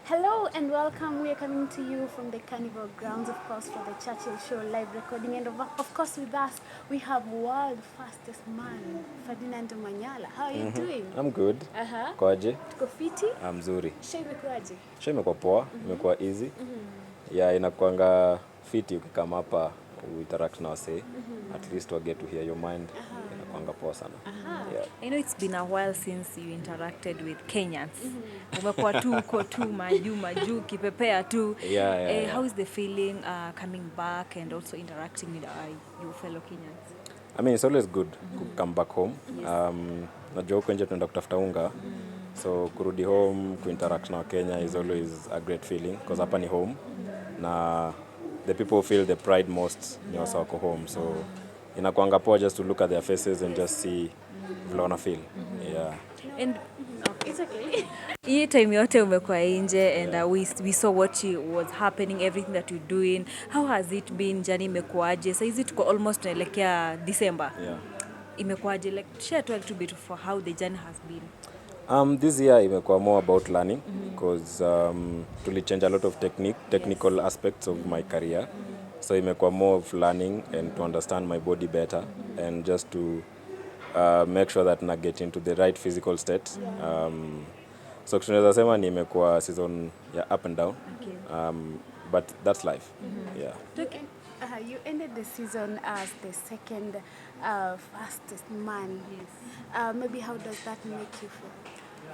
Hello and welcome. We are coming to you from the Carnival grounds, of course, for the Churchill Show live recording. And of course, with us, we have world fastest man, Ferdinand Omanyala. How are you doing? I'm good. Uh-huh. Kwaje? Tuko fiti? Mzuri. Show imekuaje? Show imekuwa poa, imekuwa easy. Yeah, inakuanga fiti ukikama hapa interact na wase. At least we get to hear your mind. Inakuanga poa sana. Yeah. I know it's been a while since you interacted with Kenyans. Umekuwa tu uko tu maju kipepea tu. Yeah. How is the feeling coming back and also interacting with your fellow Kenyans? I mean, it's always good to come back home. Najua huko nje tunaenda kutafuta unga. So kurudi home, kuinteract na Kenya is always a great feeling because hapa ni home. Na the people who feel the pride most ni wasa wako home. So inakuanga poa just to look at their faces and just see vile wana feel. Yeah. And It's okay. hii time yote umekuwa nje and we saw what was happening, everything that you're doing. How has it been? Journey imekuaje? Saizi tuko almost tunaelekea December. Yeah. Imekuaje? Like share a little bit for how the journey has been. This year imekuwa more about learning because tulichange a lot of technical aspects of my career. So imekuwa more of learning and to understand my body better and just to make sure that na get into the right physical state. So tunaweza sema ni imekuwa season ya up and down. Okay. But that's life. Yeah. You ended the season as the second fastest man. Yes. Maybe how does that make you feel?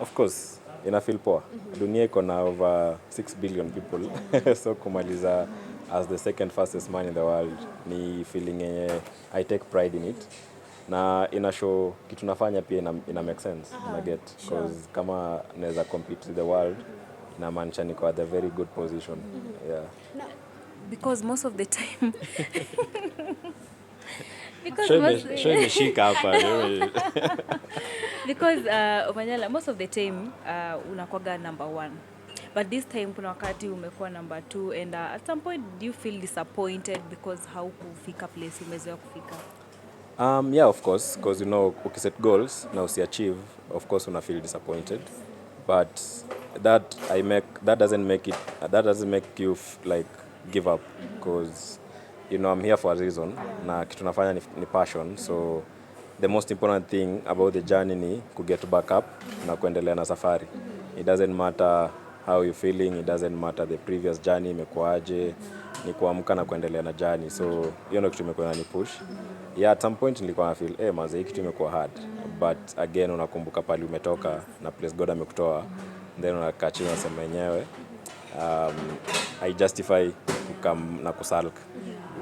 Of course, ina feel poa. Dunia iko na over 6 billion people. So kumaliza as the second fastest man in the world ni feeling yenye I take pride in it. Na ina show kitu nafanya pia ina make sense. Na get because kama naweza compete with the world na maanisha niko at a very good position. Yeah. Because most of the time Show imeshika hapa. Because Omanyala, most of the time unakwaga number 1. But this time kuna wakati umekuwa number 2 and at some point do you feel disappointed because haukufika place umezoea kufika? Yeah, of course, because ukiset goals na usiachieve, of course una feel disappointed. But that doesn't make you like give up because I'm here for a reason na kitu nafanya ni passion. So the most important thing about the journey ni ku get back up na kuendelea na safari. It doesn't matter how you feeling, it doesn't matter the previous journey imekuaje, ni kuamka na kuendelea na journey. So hiyo ndio kitu imekuwa ni push. Yeah, at some point nilikuwa na feel mazee kitu imekuwa hard. But again unakumbuka pale umetoka na place God amekutoa, then unakaa chini unasema yenyewe I justify kukam na kusalk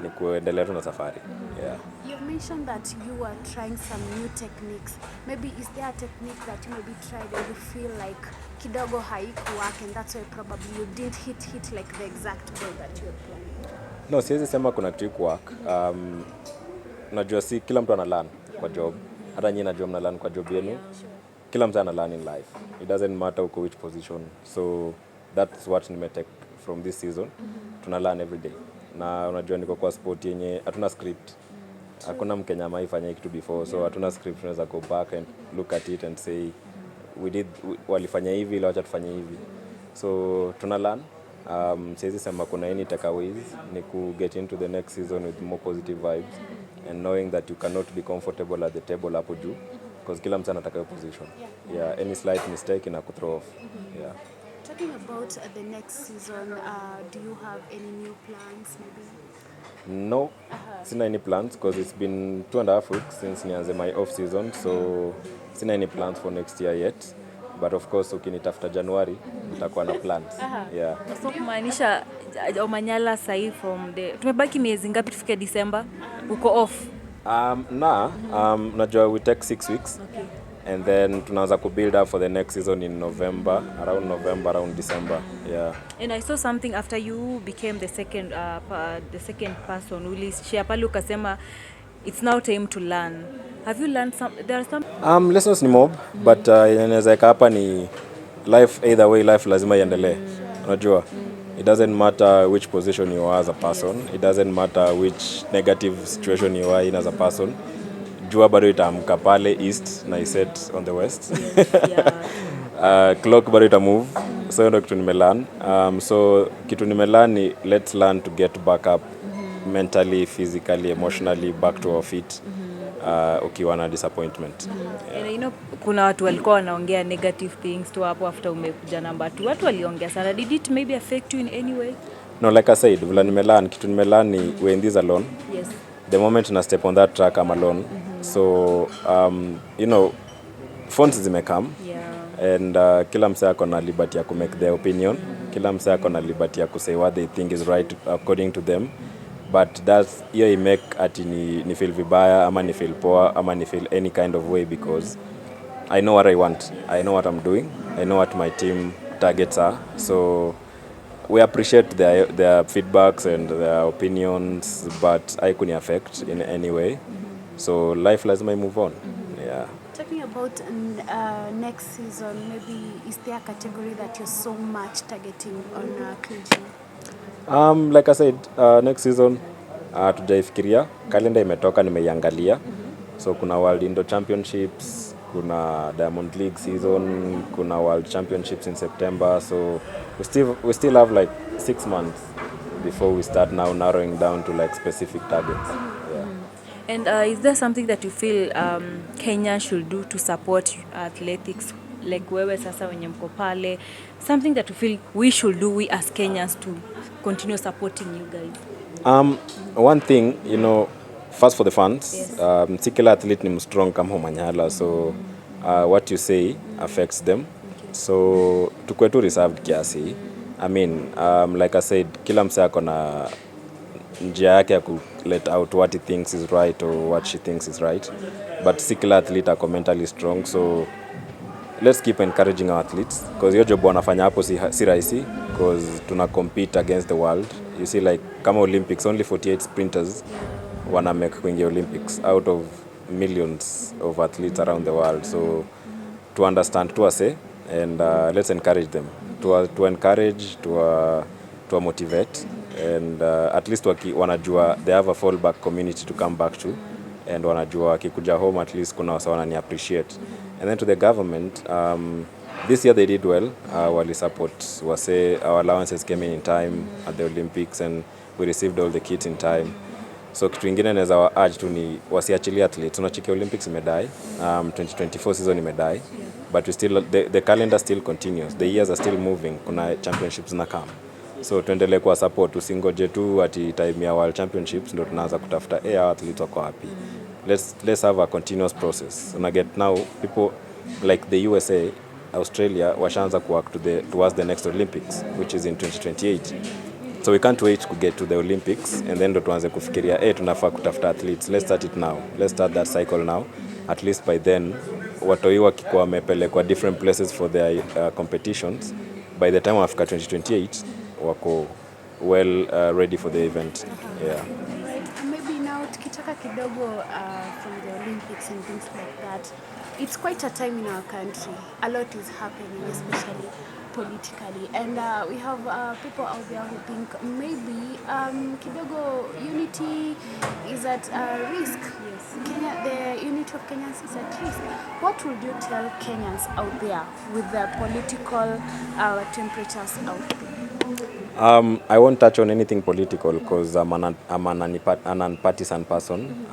ni kuendelea tu na safari. Yeah. You've mentioned that you are trying some new techniques. Maybe is there a technique that you maybe tried and you feel like kidogo haikuwork and that's why probably you didn't hit like the exact goal that you were planning? No, siwezi sema kuna trick work. Najua si kila mtu ana learn kwa job. Hata nyinyi najua mna learn kwa job yenu. Kila mtu ana learn in life. It doesn't matter uko which position. So that's what nimetake from this season. Tuna learn every day. Na unajua niko kwa sport yenye hatuna script. Hakuna Mkenya ameifanya kitu before, so hatuna script. Tunaweza go back and look at it and say walifanya hivi ila wacha tufanye hivi. So tuna learn. Siwezi sema kuna any takeaways, ni ku get into the next season with more positive vibes and knowing that you cannot be comfortable at the table hapo juu because kila mtu anataka position. Yeah, any slight mistake ina kuthrow off. Yeah. Talking about the next season, do you have any new plans maybe? No, sina any plans because it's been 2.5 weeks since nianze my off season, so sina any plans for next year yet. But of course ukinitafuta January nitakuwa na plans. Yeah. So kumaanisha Omanyala sahi from tumebaki miezi ngapi tufike December? Uko off? Najua we take 6 weeks. Okay. And then tunaanza ku build up for the next season in November, around December. Yeah. And I saw something after you became the second person ulishare pale ukasema it's now time to learn. Have you learned there are some Lessons ni mob, but inaweza eka hapa ni life, either way life lazima iendelee. Unajua? It doesn't matter which position you are as a person. It doesn't matter which negative situation you are in as a person. Jua bado itaamka pale east na iset on the west. yeah. Clock bado ita move So hiyo ndo kitu nimelearn. So kitu nimelearn ni let's learn to get back up mentally, physically, emotionally back to our feet. Ukiwa na disappointment. And you know, kuna watu walikuwa wanaongea negative things tu hapo after umekuja number 2. Watu waliongea sana. Did it maybe affect you in any way? No, like I said, vula nimelearn, kitu nimelearn ni we're in this alone. Yes. The moment na step on that track, I'm alone. So, you know, phones zimekam. Yeah. And kila msee ako na liberty ya ku make their opinion. Kila msee ako na liberty ya ku say what they think is right according to them. But that's hiyo I make ati ni feel vibaya ama ni feel poa ama ni feel any kind of way, because I know what I want. I know what I'm doing. I know what my team targets are. So we appreciate their feedbacks and their opinions, but I couldn't affect in any way. So life lazima move on. Yeah. Talking about next season, maybe is there a category that you're so much targeting on clinching? Like I said, next season tujaifikiria. Kalenda imetoka, nimeiangalia. So kuna World Indo Championships, kuna Diamond League season, kuna World Championships in September. So we still have like 6 months before we start now narrowing down to like specific targets. Yeah. And is there something that you feel Kenya should do to support athletics? Like wewe sasa wenye mko pale, something that you feel we should do, we as Kenyans, to continue supporting you guys? One thing, you know, first for the fans, Yes. si kila athlete ni strong kama Omanyala, so what you say affects them. So tukue tu reserved kiasi. I mean, like I said, kila msee ako na njia yake ya ku let out what he thinks is right or what she thinks is right. But si kila athlete ako mentally strong, so let's keep encouraging our athletes, because hiyo job wanafanya hapo si rahisi, because tuna compete against the world. You see, like kama Olympics, only 48 sprinters wana make kuingia Olympics out of millions of athletes around the world. So to understand, to say, and let's encourage them, to encourage, to motivate, and at least wanajua they have a fallback community to come back to, and wanajua wakikuja home at least kuna wasa wanani appreciate. And then to the government, this year they did well. Wali support wase, our allowances came in time at the Olympics, and we received all the kits in time. So kitu ingine naweza wa urge tu ni wasiachilie athletes. Tunachikia Olympics imedai, 2024 season imedai, but we still the calendar still continues. The years are still moving. Kuna championships na come. So tuendelee kwa support, usingoje tu ati time ya World Championships ndo tunaanza kutafuta athletes wako happy. Let's have a continuous process. And I get now people like the USA, Australia washaanza ku work towards the next Olympics, which is in 2028. So we can't wait to get to the Olympics and then ndo tuanze kufikiria tunafaa kutafuta athletes. Let's start it now. Let's start that cycle now. At least by then watoi wakikuwa wamepelekwa different places for their competitions, by the time wafika 2028 wako well ready for the event. Yeah. Maybe now tukitaka kidogo from the Olympics and things like that, it's quite a time in our country. A lot is happening, especially politically, and we have people out there who think maybe kidogo unity is at risk. Yes. The unity of Kenyans is at risk. What would you tell Kenyans out there with the political temperatures out there? I won't touch on anything political because I'm an unpartisan person.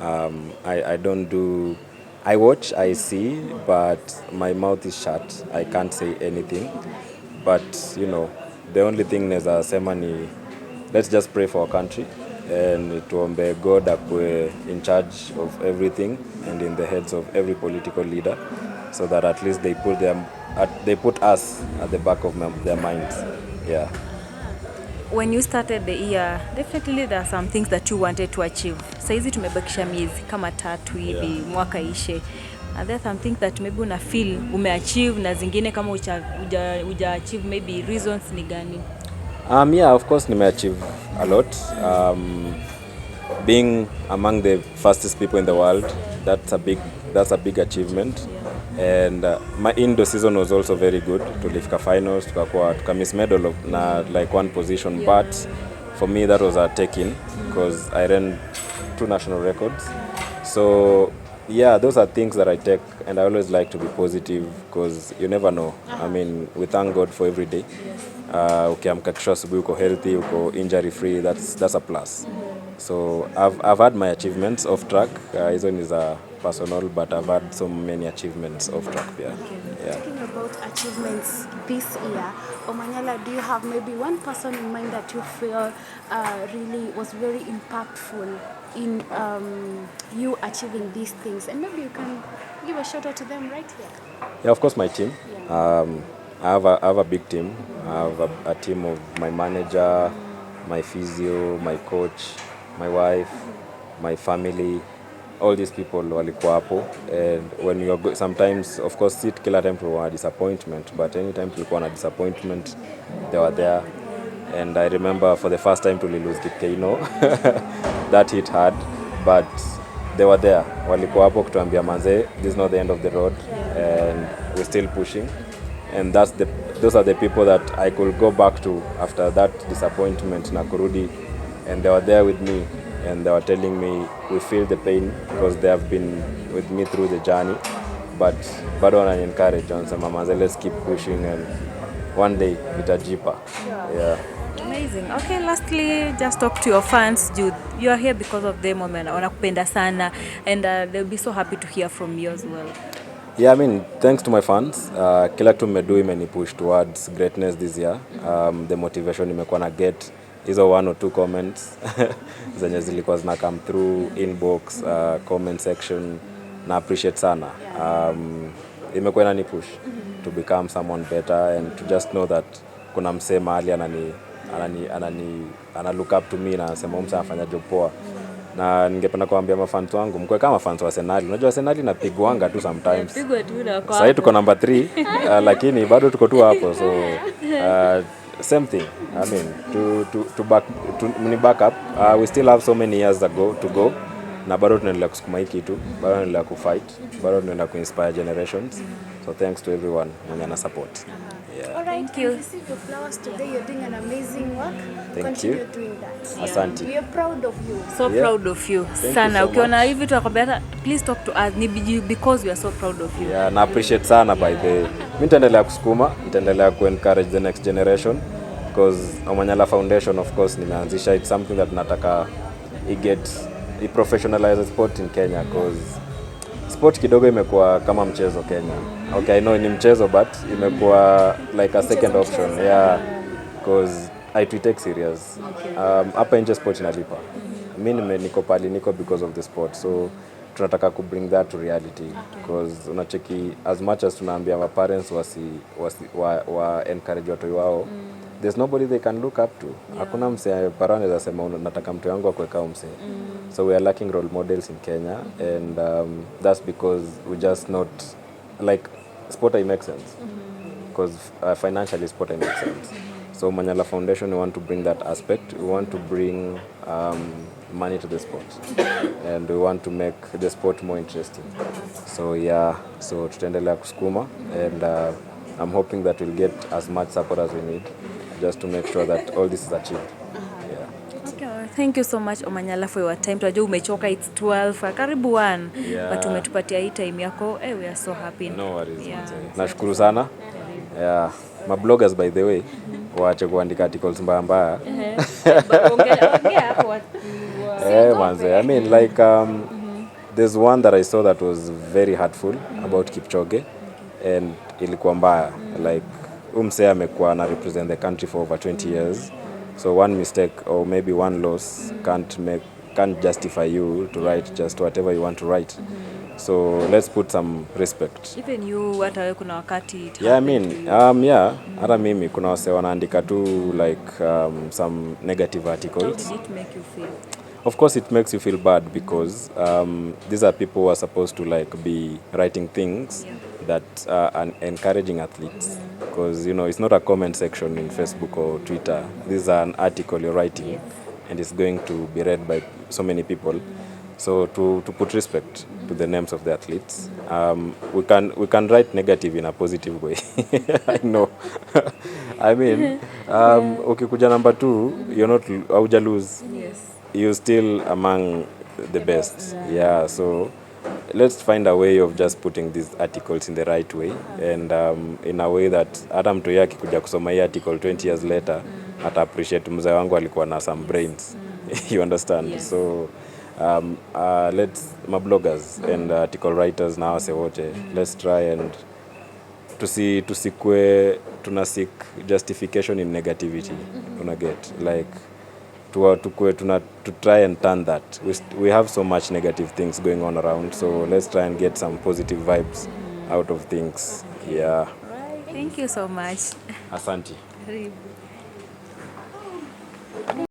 I don't do. I watch, I see, but my mouth is shut. I can't say anything. But you know, the only thing naweza sema ni let's just pray for our country and tuombe God akue in charge of everything and in the heads of every political leader, so that at least they put us at the back of their minds. Yeah. When you started the year, definitely there are some things that you wanted to achieve. Saizi tumebakisha miezi kama 3 hivi mwaka ishe. Are there some things that maybe una feel umeachieve na zingine kama uja achieve, maybe reasons ni gani? Yeah, of course nimeachieve a lot. Being among the fastest people in the world, that's a big achievement. Yeah. And my Indo season was also very good. Tulifika finals, tuka miss medal na like one position, yeah. But for me that was a take-in because I ran 2 national records. So Yeah, those are things that I take, and I always like to be positive because you never know. I mean, we thank God for every day. Ukiamka kesho asubuhi uko healthy, uko injury free, that's a plus. So I've had my achievements off track. Hizo ni za personal, but I've had so many achievements off track. Yeah. Yeah. Talking about achievements this year, Omanyala, do you have maybe one person in mind that you feel really was very impactful in you achieving these things? And maybe you can give a shout out to them right here. Yeah, of course, my team. Yeah. I have a big team. I have a team of my manager, my physio, my coach, my wife, my family. All these people walikuwa hapo, and when you are sometimes, of course, sit kila time tulikuwa na disappointment, but anytime tulikuwa na disappointment, they were there. And I remember for the first time to lose Kipkeino, that hit hard, but they were there. Walikuwa hapo kutuambia manze, this is not the end of the road, and we're still pushing. And those are the people that I could go back to after that disappointment na kurudi, and they were there with me, and they were telling me we feel the pain because they have been with me through the journey, but bado wana encourage, wanasema manze, let's keep pushing and one day itajipa. Yeah. Amazing. Okay, lastly, just talk to your fans, Jude. You are here because of them, wanakupenda sana, and they'll be so happy to hear from you as well. Yeah, I mean, thanks to my fans. Kila kitu mmedu imeni push towards greatness this year. The motivation imekuwa na get hizo 1 or 2 comments zenye zilikuwa zina come through inbox, comment section, na appreciate sana. Imekuwa inani push to become someone better and to just know that kuna msee mahali ana look up to me na anasema msee anafanya job poa. Na ningependa kuambia mafans wangu mkwe kama fans wa Arsenal. Unajua Arsenal inapigwanga tu sometimes. Pigwa tu na kwa. Sasa tuko number 3 lakini bado tuko tu hapo, so same thing. I mean to back up. We still have so many years to go. Na bado tunaendelea kusukuma hiki tu, bado tunaendelea kufight, bado tunaendelea kuinspire generations. So thanks to everyone mwenye ana support. Yeah. All right, Thank you. You received your flowers today. You're doing an amazing work. Thank Continue you. doing that. Asante. We are proud of you. So Yeah. proud of you. you Sana. so Ukiona much. hivi tunakwambia hata please talk to us because we are so proud of you. Yeah, na appreciate sana by the way. Mimi nitaendelea kusukuma, nitaendelea encourage the next generation because Omanyala Foundation, of course, nimeanzisha, it's something that nataka professionalize sport in Kenya because sport kidogo imekuwa kama mchezo Kenya. Okay, I know ni mchezo but imekuwa like a second option. Yeah, because I take serious. Hapa nje sport inalipa. Mimi niko pali niko because of the sport. So tunataka ku bring that to reality because unacheki as much as tunaambia ma parents wa encourage watoto wao, there's nobody they can look up to. Hakuna mse parane za sema nataka mtu wangu akweka mse. So we are lacking role models in Kenya, and that's because we just not like sport makes sense because financially sport makes sense. So Manala Foundation, we want to bring that aspect. We want to bring money to the sport, and we want to make the sport more interesting. So yeah, so tutaendelea kusukuma, and I'm hoping that we'll get as much support as we need just to make sure that all this is achieved. Yeah. Okay, thank you so much Omanyala for your time. Tunajua umechoka, it's 12, karibu 1. Yeah. But umetupatia hii time yako. We are so happy. No worries. Yeah. Nashukuru sana. Yeah. My bloggers by the way, waache kuandika articles mbaya. Ongea hapo. Manze, I mean like there's one that I saw that was very hurtful about Kipchoge, and ilikuwa mbaya. Like umse amekuwa na represent the country for over 20 years. So one mistake or maybe one loss can't justify you to write just whatever you want to write. So let's put some respect. Even you hata wewe kuna wakati Yeah, I mean, hata mimi kuna wase wanaandika tu like some negative articles. How did it make you feel? Of course it makes you feel bad because these are people who are supposed to like be writing things that are encouraging athletes, because it's not a comment section in Facebook or Twitter. This is an article you're writing, and it's going to be read by so many people. So to put respect to the names of the athletes, we can write negative in a positive way. I know. I mean, ukikuja number 2, you're not hauja lose. Yes. You're still among the best. Yeah, so let's find a way of just putting these articles in the right way and in a way that hata mtu yeye akikuja kusoma hii article 20 years later ata appreciate mzee wangu alikuwa na some brains. You understand? Yes. So let's bloggers and article writers na wase wote let's try and tusikue tuna seek justification in negativity. Una get like to try and turn that. We have so much negative things going on around, so let's try and get some positive vibes out of things. Yeah. Right. Thank you so much. Asante. Karibu.